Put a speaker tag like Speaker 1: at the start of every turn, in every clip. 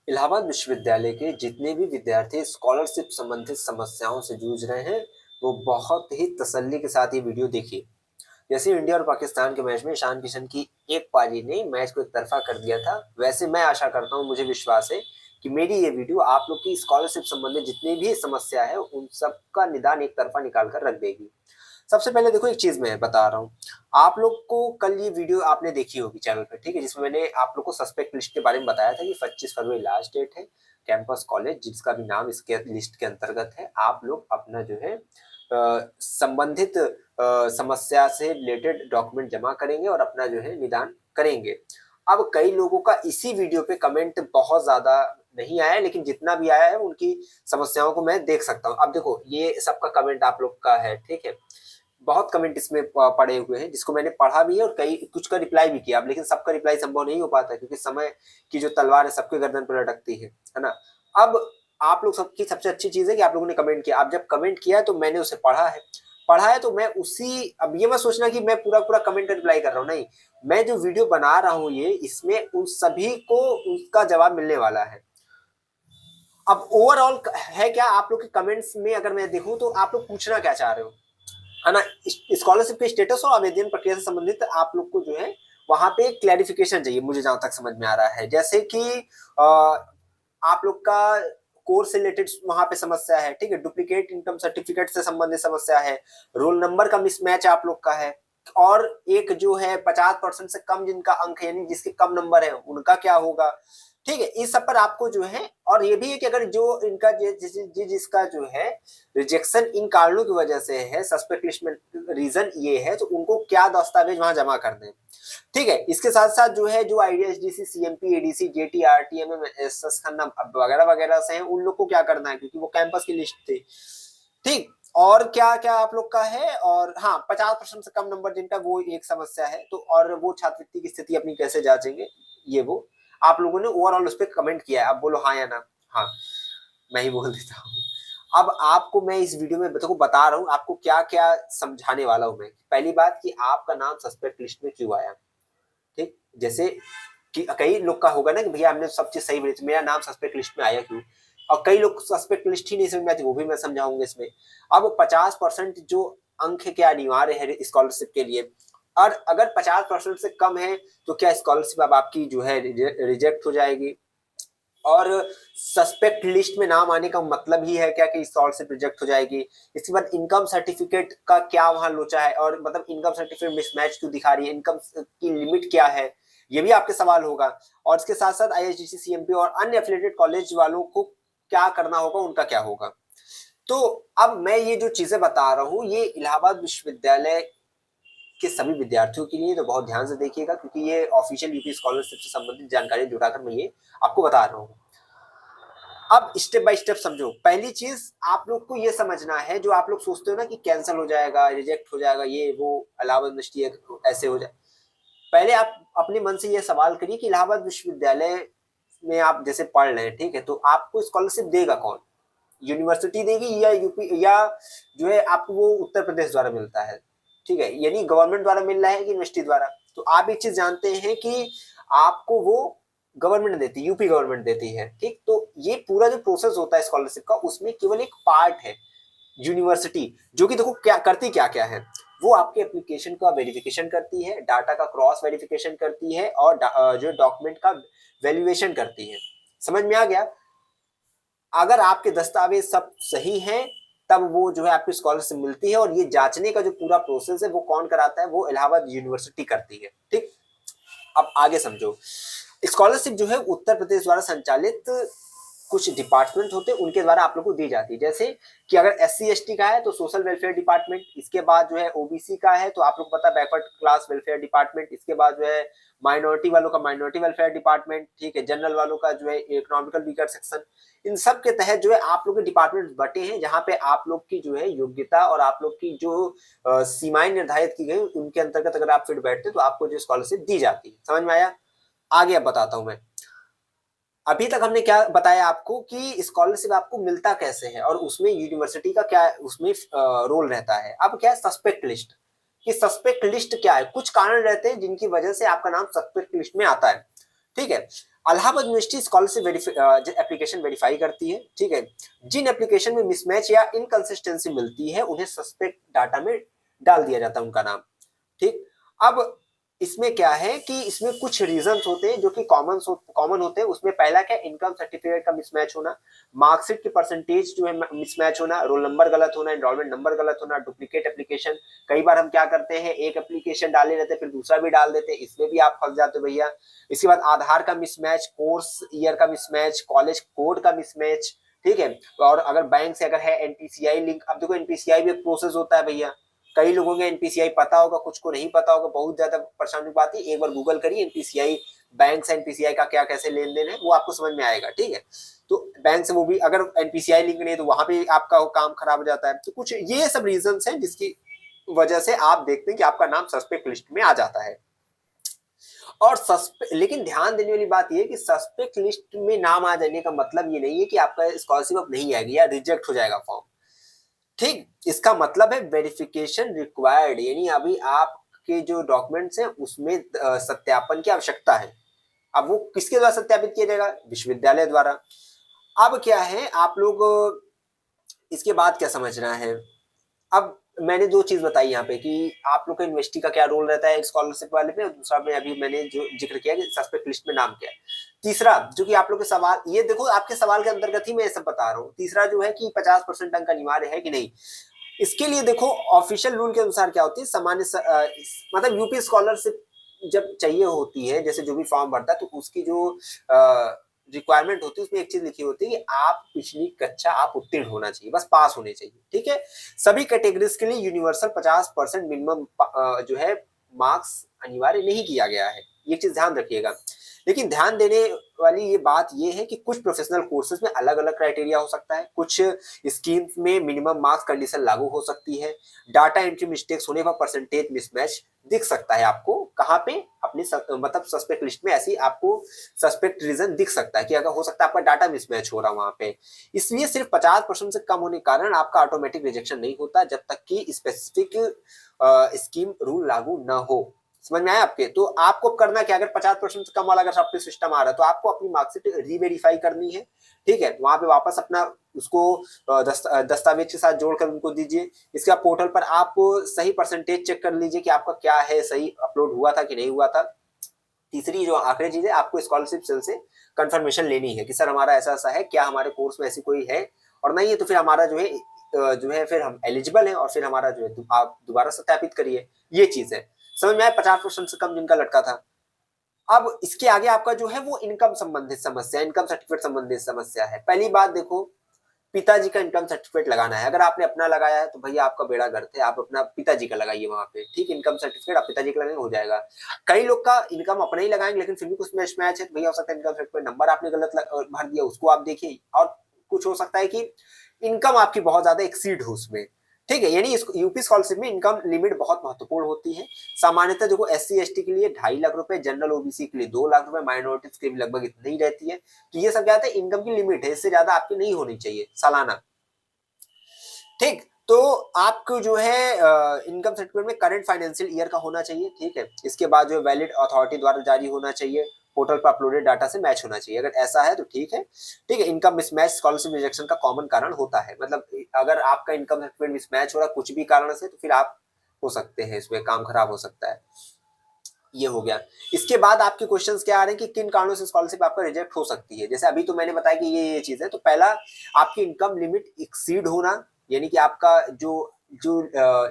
Speaker 1: इलाहाबाद विश्वविद्यालय के जितने भी विद्यार्थी स्कॉलरशिप संबंधित समस्याओं से जूझ रहे हैं, वो बहुत ही तसल्ली के साथ ये वीडियो देखिए। जैसे इंडिया और पाकिस्तान के मैच में ईशान किशन की एक पारी ने मैच को एकतरफा कर दिया था, वैसे मैं आशा करता हूँ, मुझे विश्वास है कि मेरी ये वीडियो आप लोग की स्कॉलरशिप संबंधित जितनी भी समस्या है, उन सबका निदान एक तरफा निकाल कर रख देगी। सबसे पहले देखो, एक चीज मैं बता रहा हूँ, आप लोग को कल ये वीडियो आपने देखी होगी चैनल पे, ठीक है, जिसमें मैंने आप लोग को सस्पेक्ट लिस्ट के बारे में बताया था कि 25 फरवरी लास्ट डेट है। कैंपस कॉलेज जिसका भी नाम इसके लिस्ट के अंतर्गत है, आप लोग अपना जो है संबंधित समस्या से रिलेटेड डॉक्यूमेंट जमा करेंगे और अपना जो है निदान करेंगे। अब कई लोगों का इसी वीडियो पे कमेंट बहुत ज्यादा नहीं आया है, लेकिन जितना भी आया है उनकी समस्याओं को मैं देख सकता हूँ। अब देखो, ये सबका कमेंट आप लोग का है, ठीक है, बहुत कमेंट इसमें पड़े हुए हैं जिसको मैंने पढ़ा भी है और कई कुछ का रिप्लाई भी किया। अब लेकिन सबका रिप्लाई संभव नहीं हो पाता क्योंकि समय की जो तलवार है सबके गर्दन पर लटकती है ना। अब आप लोग सबकी सबसे अच्छी चीज है कि आप लोगों ने कमेंट किया। आप जब कमेंट किया है तो मैंने उसे पढ़ा है तो मैं उसी, अब ये मत सोचना कि मैं पूरा पूरा कमेंट का रिप्लाई कर रहा हूँ, नहीं, मैं जो वीडियो बना रहा हूँ ये, इसमें उन सभी को उसका जवाब मिलने वाला है। अब ओवरऑल है क्या, आप लोग के कमेंट्स में अगर मैं देखूं तो आप लोग पूछना क्या चाह रहे हो, है ना। स्कॉलरशिप के स्टेटस और आवेदन प्रक्रिया से संबंधित आप लोग को जो है वहां पे क्लैरिफिकेशन चाहिए, मुझे जहां तक समझ में आ रहा है। जैसे कि आप लोग का कोर्स से रिलेटेड वहां पे समस्या है, ठीक है, डुप्लीकेट इनकम सर्टिफिकेट से संबंधित समस्या है, रोल नंबर का मिसमैच आप लोग का है, और एक जो है 50% से कम जिनका अंक है, यानी जिसके कम नंबर है, उनका क्या होगा, ठीक है। इस सब पर आपको जो है, और ये भी है कि अगर जो इनका जिसका जो है रिजेक्शन इन कारणों की वजह से है, सस्पेक्ट लिस्ट में रीजन ये है, तो उनको क्या दस्तावेज वहां जमा करने हैं, ठीक है। इसके साथ साथ जो है, जो IDSDC, CMP, ADC, JT, RTM, SS Khanna वगैरह वगैरह से हैं, उन लोग को क्या करना है क्योंकि वो कैंपस की लिस्ट थी, ठीक। और क्या क्या आप लोग का है, और हाँ, 50% से कम नंबर जिनका, वो एक समस्या है। तो और वो छात्रवृत्ति की स्थिति अपनी कैसे जांचेंगे, ये वो आप लोगों ने ओवरऑल उस पर कमेंट किया है। अब बोलो हाँ या ना। हाँ, मैं ही बोल देता हूँ। अब आपको मैं इस वीडियो में देखो बता रहा हूँ आपको क्या क्या समझाने वाला हूँ मैं। पहली बात कि आपका नाम सस्पेक्ट लिस्ट में क्यों आया, ठीक। जैसे कि कई लोग का होगा ना कि भैया हमने सब चीज सही बोली, तो मेरा नाम सस्पेक्ट लिस्ट में आया क्यों। और कई लोग सस्पेक्ट लिस्ट ही नहीं समझ में आती, वो भी मैं समझाऊंगा इसमें। अब 50% जो अंक है क्या अनिवार्य है स्कॉलरशिप के लिए, और अगर 50% से कम है तो क्या स्कॉलरशिप अब आपकी जो है रिजेक्ट हो जाएगी। और सस्पेक्ट लिस्ट में नाम आने का मतलब ही है क्या कि स्कॉलरशिप रिजेक्ट हो जाएगी। इसके बाद इनकम सर्टिफिकेट का क्या वहां लोचा है, और मतलब इनकम सर्टिफिकेट मिसमैच क्यों दिखा रही है, इनकम की लिमिट क्या है, ये भी आपके सवाल होगा। और इसके साथ साथ आईएसडीसी, सीएमपी और अन्य एफिलिएटेड कॉलेज वालों को क्या करना होगा, उनका क्या होगा। तो अब मैं ये जो चीजें बता रहा हूँ, ये इलाहाबाद विश्वविद्यालय के सभी विद्यार्थियों के लिए तो बहुत ध्यान से देखिएगा, क्योंकि ये ऑफिशियल यूपी स्कॉलरशिप से संबंधित जानकारी जुटाकर मैं ये आपको बता रहा हूँ। अब स्टेप बाय स्टेप समझो। पहली चीज आप लोग को ये समझना है, जो आप लोग सोचते हो ना कि कैंसिल हो जाएगा, रिजेक्ट हो जाएगा, ये वो, इलाहाबाद यूनिवर्सिटी ऐसे हो जाए, पहले आप अपने मन से ये सवाल करिए कि इलाहाबाद विश्वविद्यालय में आप जैसे पढ़ रहे हैं, ठीक है, तो आपको स्कॉलरशिप देगा कौन, यूनिवर्सिटी देगी या यूपी, या जो है आपको वो उत्तर प्रदेश द्वारा मिलता है, ठीक है, यानी गवर्नमेंट द्वारा मिल रहा है कि यूनिवर्सिटी द्वारा। तो आप एक चीज जानते हैं कि आपको वो गवर्नमेंट देती है, यूपी गवर्नमेंट देती है, ठीक। तो ये पूरा जो प्रोसेस होता है स्कॉलरशिप का, उसमें केवल एक पार्ट है यूनिवर्सिटी, जो कि देखो क्या करती, क्या क्या है, वो आपके एप्लीकेशन का वेरिफिकेशन करती है, डाटा का क्रॉस वेरिफिकेशन करती है, और जो डॉक्यूमेंट का वैल्यूएशन करती है। समझ में आ गया। अगर आपके दस्तावेज सब सही हैं, तब वो जो है आपकी स्कॉलरशिप मिलती है, और ये जांचने का जो पूरा प्रोसेस है वो कौन कराता है, वो इलाहाबाद यूनिवर्सिटी करती है, ठीक। अब आगे समझो। स्कॉलरशिप जो है उत्तर प्रदेश द्वारा संचालित कुछ डिपार्टमेंट होते हैं, उनके द्वारा आप लोग को दी जाती है। जैसे कि अगर SC ST का है तो सोशल वेलफेयर डिपार्टमेंट, इसके बाद जो है OBC का है तो आप लोग पता बैकवर्ड क्लास वेलफेयर डिपार्टमेंट, इसके बाद जो है माइनॉरिटी वालों का माइनॉरिटी वेलफेयर डिपार्टमेंट, ठीक है, जनरल वालों का जो है इकोनॉमिकल वीकर सेक्शन। इन सब के तहत जो है आप लोग के डिपार्टमेंट बटे हैं, जहां पे आप लोग की जो है योग्यता और आप लोग की जो सीमाएं निर्धारित की गई, उनके अंतर्गत अगर आप फिट बैठते तो आपको जो स्कॉलरशिप दी जाती है। समझ में आया। आगे अब बताता हूं मैं। अभी तक हमने क्या बताया आपको कि स्कॉलरशिप आपको मिलता कैसे है, और उसमें यूनिवर्सिटी का क्या उसमें रोल रहता है। अब क्या है सस्पेक्ट लिस्ट, कि सस्पेक्ट लिस्ट क्या है, कुछ कारण रहते हैं जिनकी वजह से आपका नाम सस्पेक्ट लिस्ट में आता है, ठीक है। Allahabad university scholarship application verify करती है, ठीक है। जिन एप्लीकेशन में मिसमैच या इनकंसिस्टेंसी मिलती है उन्हें सस्पेक्ट डाटा में डाल दिया जाता है उनका नाम, ठीक। अब इसमें क्या है कि इसमें कुछ रीजंस होते हैं जो कि कॉमन होते हैं। उसमें पहला क्या, इनकम सर्टिफिकेट का मिसमैच होना, मार्कशीट की परसेंटेज जो है मिसमैच होना, रोल नंबर गलत होना, एनरोलमेंट नंबर गलत होना, डुप्लीकेट एप्लीकेशन। कई बार हम क्या करते हैं, एक एप्लीकेशन डाले रहते हैं फिर दूसरा भी डाल देते हैं, इसमें भी आप फंस जाते हो भैया। इसके बाद आधार का मिसमैच, कोर्स ईयर का मिसमैच, कॉलेज कोड का मिसमैच, ठीक है। और अगर बैंक से अगर है एनपीसीआई लिंक, अब देखो एनपीसीआई भी एक प्रोसेस होता है भैया। कई लोगों को एनपीसीआई पता होगा, कुछ को नहीं पता होगा, बहुत ज्यादा परेशानी की बात है। एक बार गूगल करिए एनपीसीआई, बैंक से एनपीसीआई का क्या कैसे लेन देन है, वो आपको समझ में आएगा, ठीक है। तो बैंक से वो भी अगर एनपीसीआई लिंक नहीं है तो वहां पे आपका काम खराब हो जाता है। तो कुछ ये सब रीजन है जिसकी वजह से आप देखते हैं कि आपका नाम सस्पेक्ट लिस्ट में आ जाता है। और लेकिन ध्यान देने वाली बात यह है कि सस्पेक्ट लिस्ट में नाम आ जाने का मतलब ये नहीं है कि आपका स्कॉलरशिप अब नहीं आएगी या रिजेक्ट हो जाएगा फॉर्म, ठीक। इसका मतलब है वेरिफिकेशन रिक्वायर्ड, यानी अभी आपके जो डॉक्यूमेंट्स हैं उसमें सत्यापन की आवश्यकता है। अब वो किसके द्वारा सत्यापित किया जाएगा, विश्वविद्यालय द्वारा। अब क्या है, आप लोग इसके बाद क्या समझना है। अब मैंने दो चीज बताई यहाँ पे कि आप लोग का यूनिवर्सिटी का क्या रोल रहता है स्कॉलरशिप वाले पे, और दूसरा में अभी मैंने जो जिक्र किया कि सस्पेक्ट लिस्ट में नाम क्या है। तीसरा जो कि आप लोग के सवाल, ये देखो आपके सवाल के अंतर्गत ही मैं ये सब बता रहा हूँ। तीसरा जो है कि 50% अंक अनिवार्य है कि नहीं, इसके लिए देखो ऑफिशियल रूल के अनुसार क्या होती है, मतलब यूपी स्कॉलरशिप जब चाहिए होती है, जैसे जो भी फॉर्म भरता है तो उसकी जो रिक्वायरमेंट होती है उसमें एक चीज लिखी होती है कि आप पिछली कक्षा आप उत्तीर्ण होना चाहिए, बस पास होने चाहिए, ठीक है। सभी कैटेगरीज के लिए यूनिवर्सल 50% मिनिमम जो है मार्क्स अनिवार्य नहीं किया गया है, ये चीज ध्यान रखिएगा। लेकिन ध्यान देने वाली ये बात ये है कि कुछ प्रोफेशनल कोर्सेज में अलग अलग क्राइटेरिया हो सकता है, कुछ स्कीम्स में मिनिमम मार्क्स कंडीशन लागू हो सकती है। डाटा एंट्री मिस्टेक्स होने पर परसेंटेज मिसमैच दिख सकता है आपको, कहाँ पे, अपनी मतलब सस्पेक्ट लिस्ट में ऐसी आपको सस्पेक्ट रीजन दिख सकता है कि अगर हो सकता है आपका डाटा मिसमैच हो रहा है वहां पे। इसलिए सिर्फ 50% से कम होने के कारण आपका ऑटोमेटिक रिजेक्शन नहीं होता जब तक कि स्पेसिफिक स्कीम रूल लागू न हो। समझ में आया आपके। तो आपको करना क्या, अगर 50% से कम वाला अगर आपके सिस्टम आ रहा है तो आपको अपनी मार्कशीट रीवेरीफाई करनी है, ठीक है। वहां पे वापस अपना उसको दस्तावेज के साथ जोड़कर उनको दीजिए। इसके बाद पोर्टल पर आप सही परसेंटेज चेक कर लीजिए कि आपका क्या है, सही अपलोड हुआ था कि नहीं हुआ था। तीसरी जो आखिरी चीज है, आपको स्कॉलरशिप सेल से कंफर्मेशन लेनी है कि सर हमारा ऐसा ऐसा है, क्या हमारे कोर्स में ऐसी कोई है, और नहीं है तो फिर हमारा जो है फिर हम एलिजिबल है, और फिर हमारा जो है आप दोबारा सत्यापित करिए। ये चीज है, समझ में आया। 50% से कम जिनका लटका था। अब इसके आगे आपका जो है वो इनकम संबंधित समस्या, इनकम सर्टिफिकेट संबंधित समस्या है। पहली बात देखो, पिताजी का इनकम सर्टिफिकेट लगाना है। अगर आपने अपना लगाया है तो भैया आपका बेड़ा गर्क है, आप अपना पिताजी का लगाइए वहां पे, ठीक। इनकम सर्टिफिकेट आप पिताजी का लगाएंगे हो जाएगा। कई लोग का इनकम अपना ही लगाएंगे लेकिन फिर भी कुछ मैच है तो भैया हो सकता है इनकम सर्टिफिकेट नंबर आपने गलत भर दिया, उसको आप देखिए। और कुछ हो सकता है कि इनकम आपकी बहुत ज्यादा एक्सीड हो उसमें, ठीक है। यानी यूपी स्कॉलरशिप में इनकम लिमिट बहुत महत्वपूर्ण होती है। सामान्यतः देखो एससी एसटी के लिए 2.5 लाख रुपए, जनरल ओबीसी के लिए 2 लाख रुपए, माइनॉरिटीज के भी लगभग इतनी ही रहती है। तो ये सब क्या है, इनकम की लिमिट है, इससे ज्यादा आपकी नहीं होनी चाहिए सालाना, ठीक। तो आपको जो है इनकम सर्टिफिकेट में करंट फाइनेंशियल ईयर का होना चाहिए, ठीक है। इसके बाद जो वैलिड अथॉरिटी द्वारा जारी होना चाहिए, पोर्टल पर अपलोडेड डाटा से मैच होना चाहिए। अगर ऐसा है तो ठीक है, ठीक है। इनकम मिसमैच स्कॉलरशिप रिजेक्शन का कॉमन कारण होता है, मतलब अगर आपका इनकम सर्टिफिकेट मिसमैच हो रहा है कुछ भी कारण से तो फिर आप हो सकते हैं, इसमें काम खराब हो सकता है। ये हो गया। इसके बाद आपके क्वेश्चंस क्या आ रहे हैं कि किन कारणों से स्कॉलरशिप आपका रिजेक्ट हो सकती है। जैसे अभी तो मैंने बताया कि ये चीज है। तो पहला, आपकी इनकम लिमिट एक्सीड होना, यानी कि आपका जो जो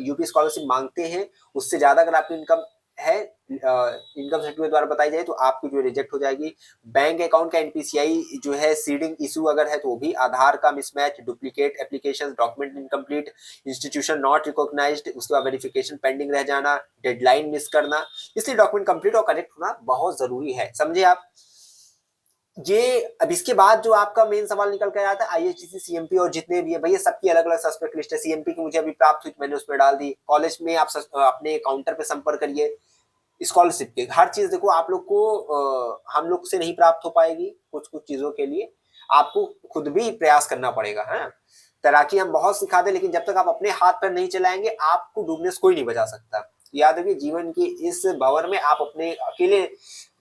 Speaker 1: यूपी स्कॉलरशिप मांगते हैं उससे ज्यादा अगर आपकी इनकम है इनकम सर्टिफिकेट द्वारा बताई जाए तो आपकी जो रिजेक्ट हो जाएगी। बैंक अकाउंट का एनपीसीआई जो है सीडिंग इशू अगर है तो वो भी, आधार का mismatch, duplicate application, document incomplete, institution not recognised, उसके बाद वेरिफिकेशन पेंडिंग रह जाना, डेडलाइन मिस करना। इसलिए डॉक्यूमेंट कंप्लीट और करेक्ट होना बहुत जरूरी है, समझे आप। ये अब इसके बाद जो आपका मेन सवाल निकल कर आता है आईएचटीसी सीएमपी और जितने भी है भैया सबकी अलग अलग सस्पेक्ट लिस्ट है। सीएमपी की मुझे अभी प्राप्त हुई तो मैंने उसमें डाल दी। कॉलेज में आप अपने काउंटर पे संपर्क करिए। स्कॉलरशिप के हर चीज देखो आप लोग को हम लोग से नहीं प्राप्त हो पाएगी, कुछ कुछ चीजों के लिए आपको खुद भी प्रयास करना पड़ेगा, है। तैराकी हम बहुत सिखा दे लेकिन जब तक आप अपने हाथ पर नहीं चलाएंगे आपको डूबने से कोई नहीं बचा सकता। याद रखिए, जीवन की इस भंवर में आप अपने अकेले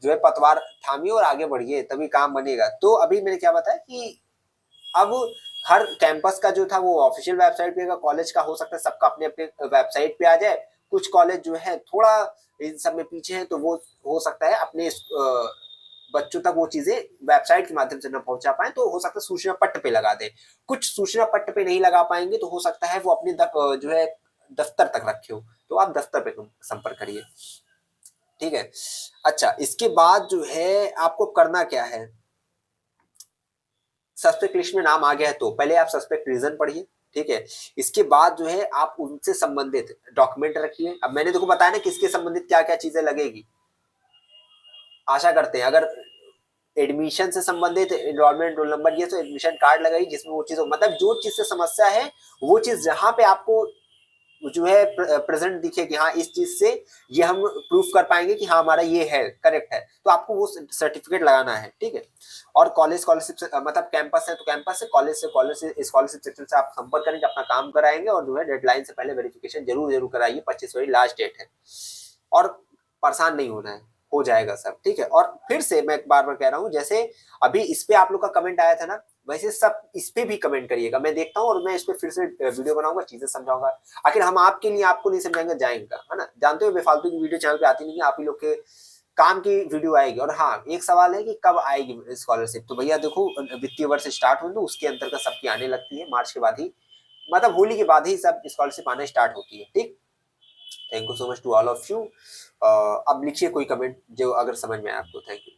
Speaker 1: जो है पतवार थामिए और आगे बढ़िए, तभी काम बनेगा। तो अभी मैंने क्या बताया कि अब हर कैंपस का जो था वो ऑफिशियल वेबसाइट पे, कॉलेज का हो सकता है सबका अपने अपने वेबसाइट पे आ जाए। कुछ कॉलेज जो है थोड़ा इन सब में पीछे हैं, तो वो हो सकता है अपने बच्चों तक वो चीजें वेबसाइट के माध्यम से न पहुंचा पाए, तो हो सकता है सूचना पट्ट पे लगा दे। कुछ सूचना पट्ट पे नहीं लगा पाएंगे, तो हो सकता है वो अपने जो है दफ्तर तक रखे हो, तो आप दफ्तर पे संपर्क करिए। ठीक है। अच्छा, इसके बाद जो है आपको करना क्या है, सस्पेक्ट लिस्ट में नाम आ गया है तो पहले आप सस्पेक्ट रीजन पढ़िए। ठीक है। इसके बाद जो है आप उनसे संबंधित डॉक्यूमेंट रखिए। अब मैंने देखो बताया ना किसके संबंधित क्या क्या चीजें लगेगी। आशा करते हैं अगर एडमिशन से संबंधित एनरोलमेंट रोल नंबर, ये तो एडमिशन कार्ड लगाई जिसमें वो चीज, मतलब जो चीज से समस्या है वो चीज जहां पे आपको जो है प्रेजेंट दिखे कि हाँ इस चीज से ये हम प्रूफ कर पाएंगे कि हाँ हमारा ये है करेक्ट है, तो आपको वो सर्टिफिकेट लगाना है। ठीक है। और कॉलेज स्कॉलरशिप से मतलब कैंपस है तो कैंपस से कॉलेज से स्कॉलरशिप सेक्शन से आप संपर्क करेंगे, अपना काम कराएंगे और जो है डेडलाइन से पहले वेरिफिकेशन जरूर जरूर कराइए। 25 फरवरी लास्ट डेट है और परेशान नहीं होना है, हो जाएगा सब। ठीक है। और फिर से मैं बार बार कह रहा हूँ, जैसे अभी इस पे आप लोग का कमेंट आया था ना, वैसे सब इस पे भी कमेंट करिएगा, मैं देखता हूँ और मैं इस पे फिर से वीडियो बनाऊंगा, चीजें समझाऊंगा। आखिर हम आपके लिए आपको नहीं समझाएंगे जाएंगे, है ना, जानते हो बेफालतू की वीडियो चैनल पे आती नहीं है, आप ही लोग के काम की वीडियो आएगी। और हाँ, एक सवाल है कि कब आएगी स्कॉलरशिप, तो भैया देखो वित्तीय वर्ष स्टार्ट हो तो उसके अंतर्गत सबकी आने लगती है, मार्च के बाद ही, मतलब होली के बाद ही सब स्कॉलरशिप आना स्टार्ट होती है। ठीक। Thank you so much to all of you. अब लिखिए कोई कमेंट जो अगर समझ में आए आपको। Thank you.